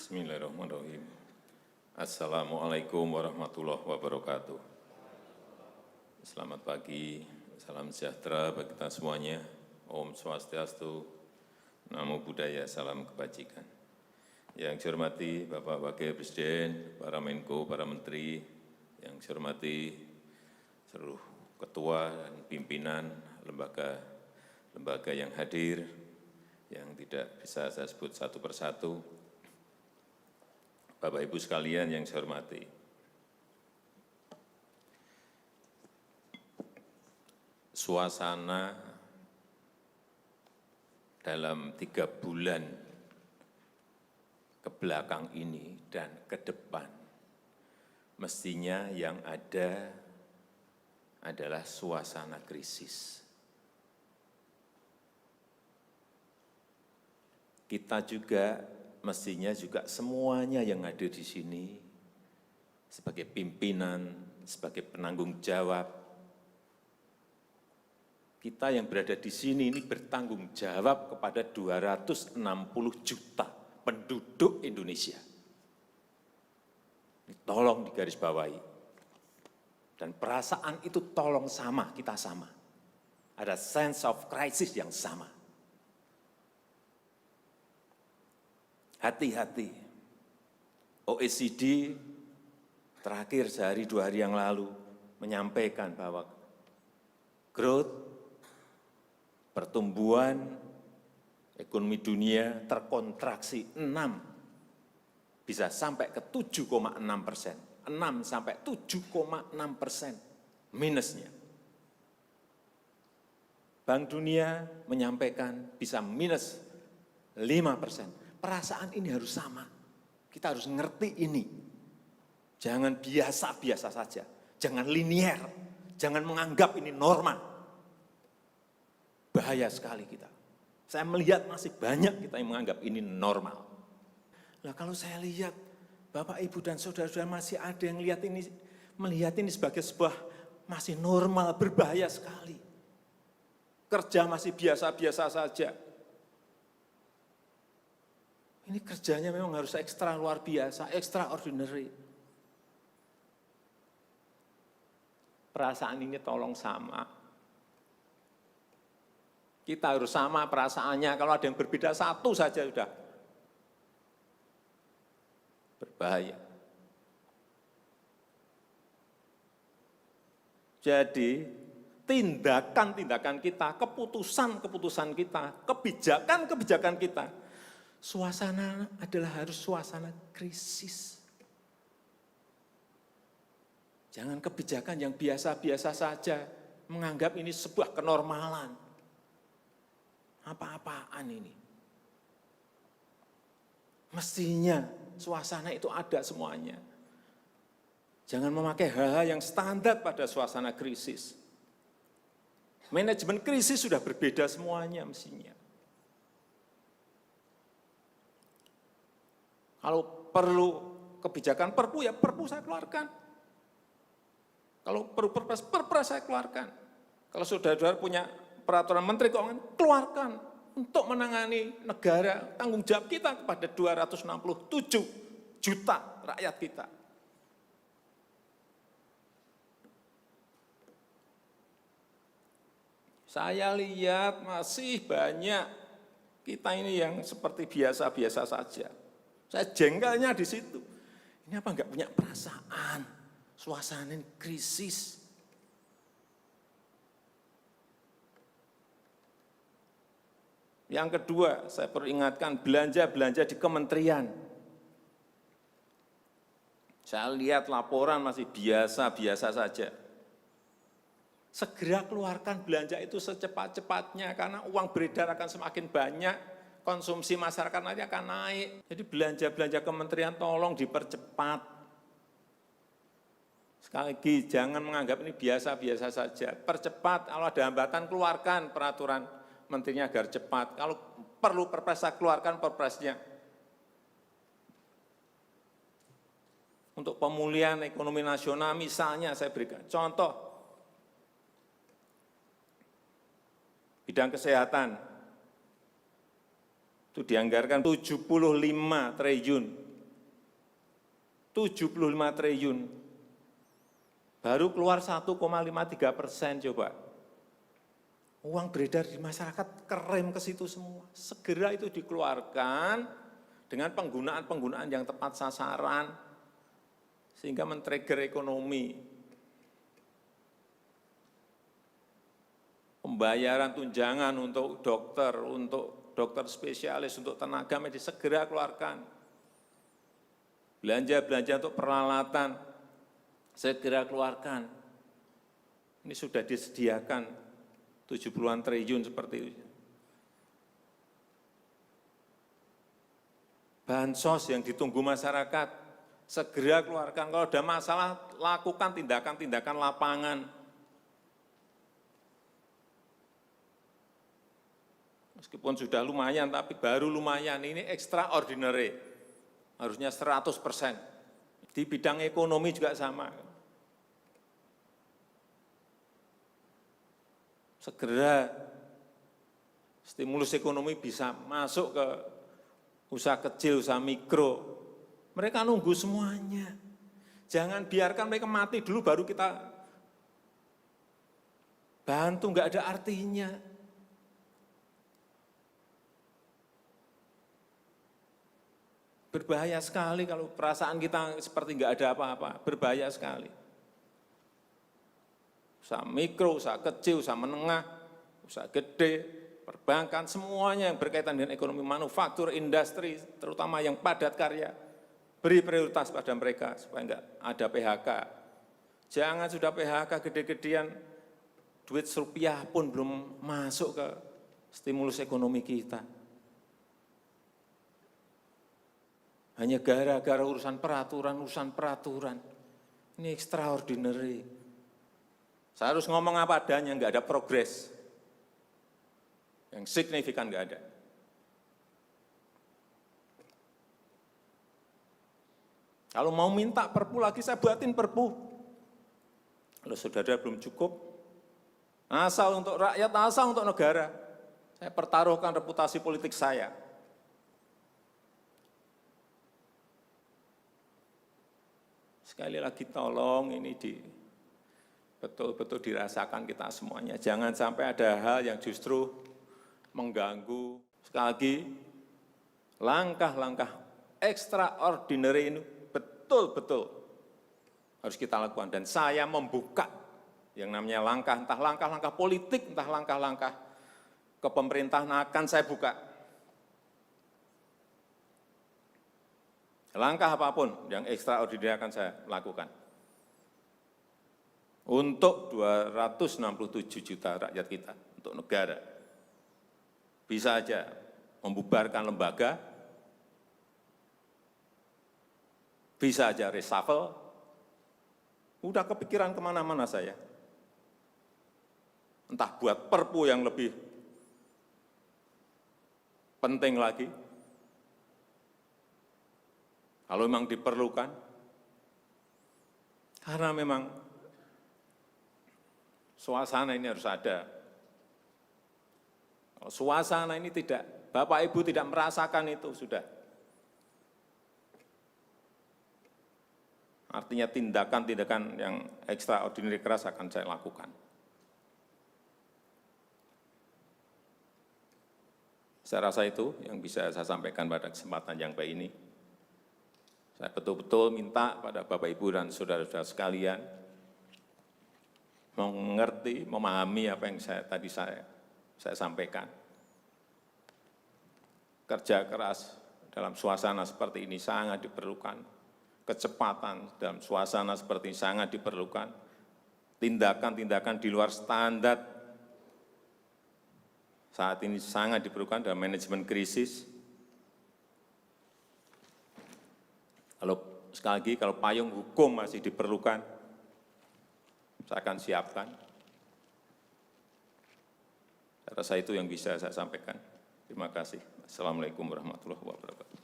Bismillahirrahmanirrahim. Assalamualaikum warahmatullahi wabarakatuh. Selamat pagi, salam sejahtera bagi kita semuanya. Om Swastiastu, Namo Buddhaya, salam kebajikan. Yang saya hormati Bapak Wakil Presiden, para Menko, para Menteri, yang saya hormati seluruh ketua dan pimpinan lembaga yang hadir, yang tidak bisa saya sebut satu persatu. Bapak Ibu sekalian yang saya hormati, suasana dalam 3 bulan ke belakang ini dan ke depan, mestinya yang ada adalah suasana krisis. Kita juga mestinya juga semuanya yang hadir di sini sebagai pimpinan, sebagai penanggung jawab, kita yang berada di sini ini bertanggung jawab kepada 260 juta penduduk Indonesia. Ini tolong digarisbawahi. Dan perasaan itu tolong sama, kita sama. Ada sense of crisis yang sama. Hati-hati, OECD terakhir sehari 2 hari yang lalu menyampaikan bahwa growth, pertumbuhan ekonomi dunia terkontraksi 6, bisa sampai ke 7,6%, 6 sampai 7,6% minusnya. Bank Dunia menyampaikan bisa minus 5%. Perasaan ini harus sama, kita harus ngerti ini. Jangan biasa-biasa saja, jangan linier, jangan menganggap ini normal. Bahaya sekali kita. Saya melihat masih banyak kita yang menganggap ini normal. Nah, kalau saya lihat, Bapak, Ibu, dan saudara-saudara masih ada yang melihat ini sebagai sebuah masih normal, berbahaya sekali. Kerja masih biasa-biasa saja. Ini kerjanya memang harus ekstra luar biasa, extraordinary. Perasaan ini tolong sama. Kita harus sama perasaannya, kalau ada yang berbeda satu saja sudah berbahaya. Jadi tindakan-tindakan kita, keputusan-keputusan kita, kebijakan-kebijakan kita, suasana adalah harus suasana krisis. Jangan kebijakan yang biasa-biasa saja, menganggap ini sebuah kenormalan. Apa-apaan ini? Mestinya suasana itu ada semuanya. Jangan memakai hal-hal yang standar pada suasana krisis. Manajemen krisis sudah berbeda semuanya mestinya. Kalau perlu kebijakan perpu, ya perpu saya keluarkan. Kalau perlu perpres saya keluarkan. Kalau saudara-saudara punya peraturan Menteri Keuangan, keluarkan untuk menangani negara, tanggung jawab kita kepada 267 juta rakyat kita. Saya lihat masih banyak kita ini yang seperti biasa-biasa saja. Saya jengkelnya di situ. Ini apa enggak punya perasaan? Suasana krisis. Yang kedua, saya perlu ingatkan belanja-belanja di kementerian. Saya lihat laporan masih biasa-biasa saja. Segera keluarkan belanja itu secepat-cepatnya karena uang beredar akan semakin banyak. Konsumsi masyarakat nanti akan naik. Jadi belanja-belanja kementerian tolong dipercepat. Sekali lagi, jangan menganggap ini biasa-biasa saja. Percepat, kalau ada hambatan keluarkan peraturan menterinya agar cepat. Kalau perlu perpres, keluarkan perpresnya. Untuk pemulihan ekonomi nasional misalnya saya berikan contoh. Bidang kesehatan. Itu dianggarkan 75 triliun 75 triliun. Baru keluar 1,53% coba. Uang beredar di masyarakat kerem ke situ semua. Segera itu dikeluarkan dengan penggunaan yang tepat sasaran, sehingga men-trigger ekonomi. Pembayaran tunjangan untuk dokter spesialis, untuk tenaga medis segera keluarkan. Belanja-belanja untuk peralatan segera keluarkan. Ini sudah disediakan 70-an triliun seperti itu. Bansos yang ditunggu masyarakat, segera keluarkan. Kalau ada masalah, lakukan tindakan-tindakan lapangan. Meskipun sudah lumayan, tapi baru lumayan. Ini extraordinary. Harusnya 100%. Di bidang ekonomi juga sama. Segera stimulus ekonomi bisa masuk ke usaha kecil, usaha mikro. Mereka nunggu semuanya. Jangan biarkan mereka mati dulu baru kita bantu, nggak ada artinya. Berbahaya sekali kalau perasaan kita seperti nggak ada apa-apa, berbahaya sekali. Usaha mikro, usaha kecil, usaha menengah, usaha gede, perbankan, semuanya yang berkaitan dengan ekonomi manufaktur, industri, terutama yang padat karya, beri prioritas pada mereka supaya enggak ada PHK. Jangan sudah PHK gede-gedean, duit rupiah pun belum masuk ke stimulus ekonomi kita. Hanya gara-gara urusan peraturan. Ini extraordinary. Saya harus ngomong apa adanya, enggak ada progres. Yang signifikan enggak ada. Kalau mau minta perpu lagi, saya buatin perpu. Kalau saudara belum cukup, asal untuk rakyat, asal untuk negara. Saya pertaruhkan reputasi politik saya. Sekali lagi tolong ini betul-betul dirasakan kita semuanya. Jangan sampai ada hal yang justru mengganggu. Sekali lagi, langkah-langkah extraordinary ini betul-betul harus kita lakukan. Dan saya membuka yang namanya langkah, entah langkah-langkah politik, entah langkah-langkah kepemerintahan akan saya buka. Langkah apapun yang extraordinary akan saya lakukan. Untuk 267 juta rakyat kita, untuk negara. Bisa aja membubarkan lembaga, bisa aja reshuffle, udah kepikiran kemana-mana saya. Entah buat perpu yang lebih penting lagi, kalau memang diperlukan, karena memang suasana ini harus ada. Kalau suasana ini tidak, Bapak Ibu tidak merasakan itu, sudah. Artinya tindakan-tindakan yang extraordinary keras akan saya lakukan. Saya rasa itu yang bisa saya sampaikan pada kesempatan yang baik ini. Saya betul-betul minta pada Bapak Ibu dan saudara-saudara sekalian mengerti, memahami apa yang tadi saya sampaikan. Kerja keras dalam suasana seperti ini sangat diperlukan. Kecepatan dalam suasana seperti ini sangat diperlukan. Tindakan-tindakan di luar standar saat ini sangat diperlukan dalam manajemen krisis. Kalau sekali lagi, kalau payung hukum masih diperlukan, saya akan siapkan. Saya rasa itu yang bisa saya sampaikan. Terima kasih. Assalamualaikum warahmatullahi wabarakatuh.